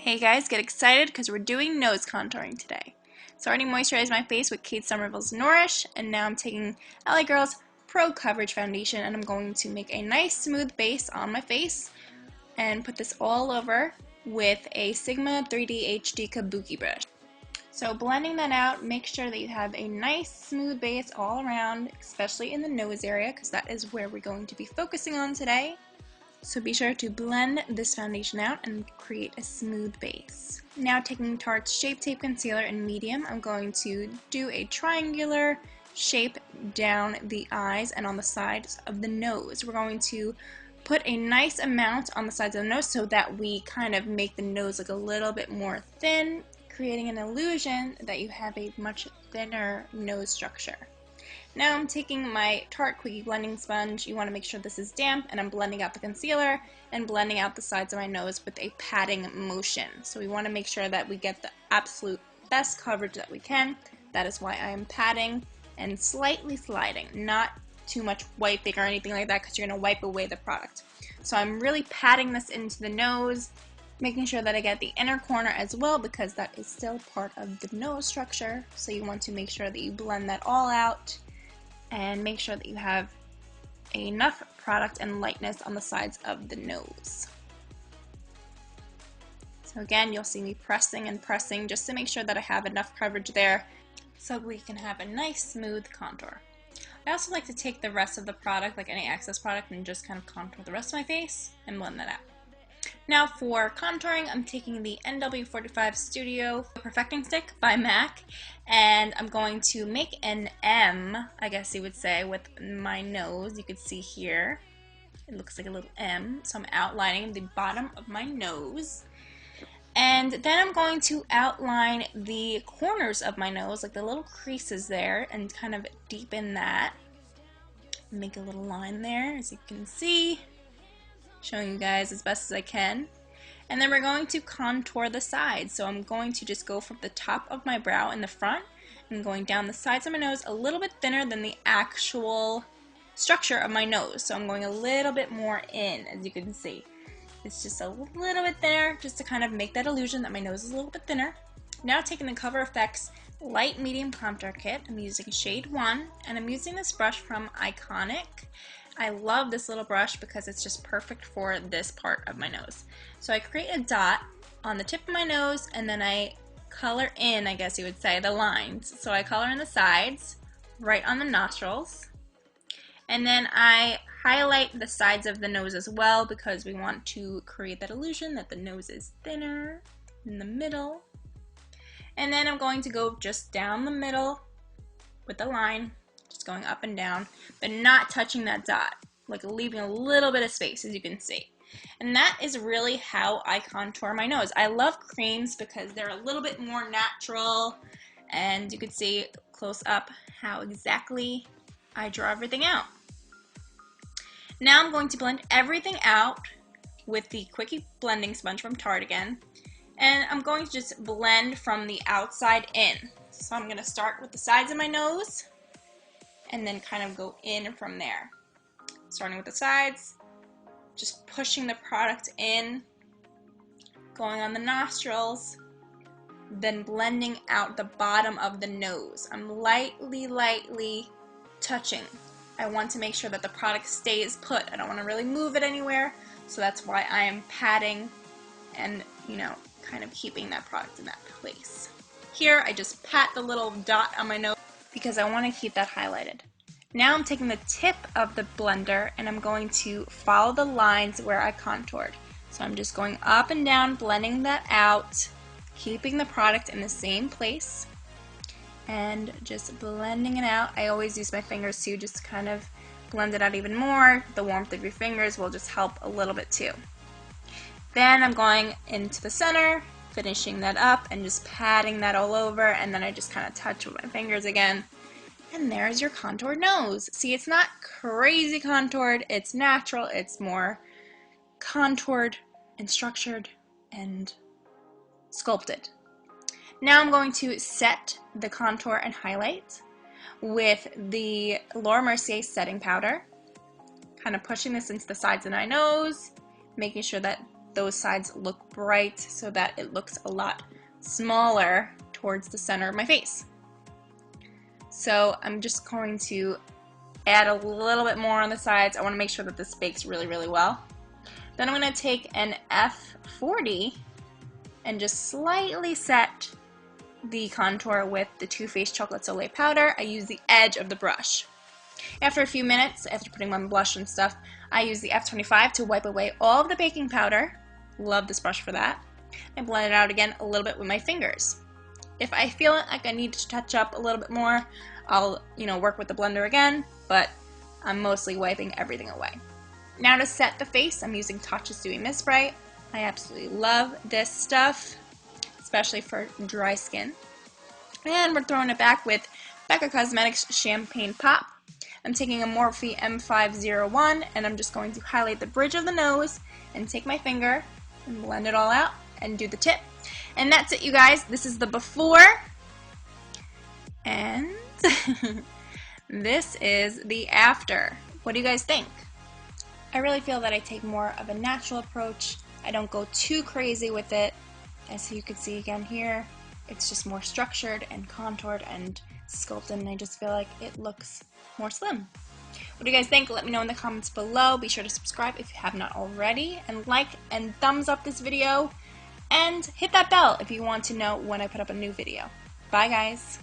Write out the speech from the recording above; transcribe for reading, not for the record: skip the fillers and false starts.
Hey guys, get excited because we're doing nose contouring today. So I already moisturized my face with Kate Somerville's Nourish, and now I'm taking LA Girl's Pro Coverage Foundation, and I'm going to make a nice smooth base on my face and put this all over with a Sigma 3D HD Kabuki brush. So blending that out, make sure that you have a nice smooth base all around, especially in the nose area because that is where we're going to be focusing on today. So be sure to blend this foundation out and create a smooth base. Now taking Tarte's Shape Tape Concealer in medium, I'm going to do a triangular shape down the eyes and on the sides of the nose. We're going to put a nice amount on the sides of the nose so that we kind of make the nose look a little bit more thin, creating an illusion that you have a much thinner nose structure. Now I'm taking my Tarte Quickie Blending Sponge. You want to make sure this is damp, and I'm blending out the concealer and blending out the sides of my nose with a patting motion. So we want to make sure that we get the absolute best coverage that we can. That is why I am patting and slightly sliding, not too much wiping or anything like that because you're going to wipe away the product. So I'm really patting this into the nose, making sure that I get the inner corner as well because that is still part of the nose structure. So you want to make sure that you blend that all out and make sure that you have enough product and lightness on the sides of the nose. So again, you'll see me pressing and pressing just to make sure that I have enough coverage there so we can have a nice smooth contour. I also like to take the rest of the product, like any excess product, and just kind of contour the rest of my face and blend that out. Now for contouring, I'm taking the NW45 Studio Perfecting Stick by MAC, and I'm going to make an M, I guess you would say, with my nose. You can see here, it looks like a little M, so I'm outlining the bottom of my nose. And then I'm going to outline the corners of my nose, like the little creases there, and kind of deepen that. Make a little line there, as you can see. Showing you guys as best as I can. And then we're going to contour the sides. So I'm going to just go from the top of my brow in the front and going down the sides of my nose a little bit thinner than the actual structure of my nose. So I'm going a little bit more in, as you can see. It's just a little bit thinner just to kind of make that illusion that my nose is a little bit thinner. Now taking the Cover FX Light Medium Contour Kit, I'm using shade 1 and I'm using this brush from Iconic. I love this little brush because it's just perfect for this part of my nose. So I create a dot on the tip of my nose and then I color in, I guess you would say, the lines. So I color in the sides, right on the nostrils, and then I highlight the sides of the nose as well because we want to create that illusion that the nose is thinner in the middle. And then I'm going to go just down the middle with the line, just going up and down, but not touching that dot, like leaving a little bit of space, as you can see. And that is really how I contour my nose. I love creams because they're a little bit more natural, and you can see close up how exactly I draw everything out. Now I'm going to blend everything out with the Quickie Blending Sponge from Tarte again, and I'm going to just blend from the outside in. So I'm going to start with the sides of my nose and then kind of go in from there. Starting with the sides, just pushing the product in, going on the nostrils, then blending out the bottom of the nose. I'm lightly touching. I want to make sure that the product stays put. I don't want to really move it anywhere, so that's why I am patting and, kind of keeping that product in that place. Here, I just pat the little dot on my nose because I want to keep that highlighted. Now I'm taking the tip of the blender and I'm going to follow the lines where I contoured. So I'm just going up and down, blending that out, keeping the product in the same place, and just blending it out. I always use my fingers too, just to kind of blend it out even more. The warmth of your fingers will just help a little bit too. Then I'm going into the center, finishing that up and just patting that all over, and then I just kind of touch with my fingers again. And there's your contoured nose. See, it's not crazy contoured, it's natural, it's more contoured and structured and sculpted. Now I'm going to set the contour and highlight with the Laura Mercier setting powder, kind of pushing this into the sides of my nose, making sure that those sides look bright so that it looks a lot smaller towards the center of my face. So I'm just going to add a little bit more on the sides. I want to make sure that this bakes really, really well. Then I'm going to take an F40 and just slightly set the contour with the Too Faced Chocolate Soleil powder. I use the edge of the brush. After a few minutes, after putting on blush and stuff, I use the F25 to wipe away all of the baking powder. Love this brush for that. I blend it out again a little bit with my fingers. If I feel like I need to touch up a little bit more, I'll work with the blender again, but I'm mostly wiping everything away. Now to set the face, I'm using Tatcha's Dewy Mist Bright. I absolutely love this stuff, especially for dry skin. And we're throwing it back with Becca Cosmetics Champagne Pop. I'm taking a Morphe M501 and I'm just going to highlight the bridge of the nose and take my finger and blend it all out and do the tip. And that's it, you guys. This is the before and this is the after. What do you guys think? I really feel that I take more of a natural approach. I don't go too crazy with it. As you can see again here, it's just more structured and contoured and sculpted, and I just feel like it looks more slim. What do you guys think? Let me know in the comments below. Be sure to subscribe if you have not already, and like and thumbs up this video, and hit that bell if you want to know when I put up a new video. Bye guys!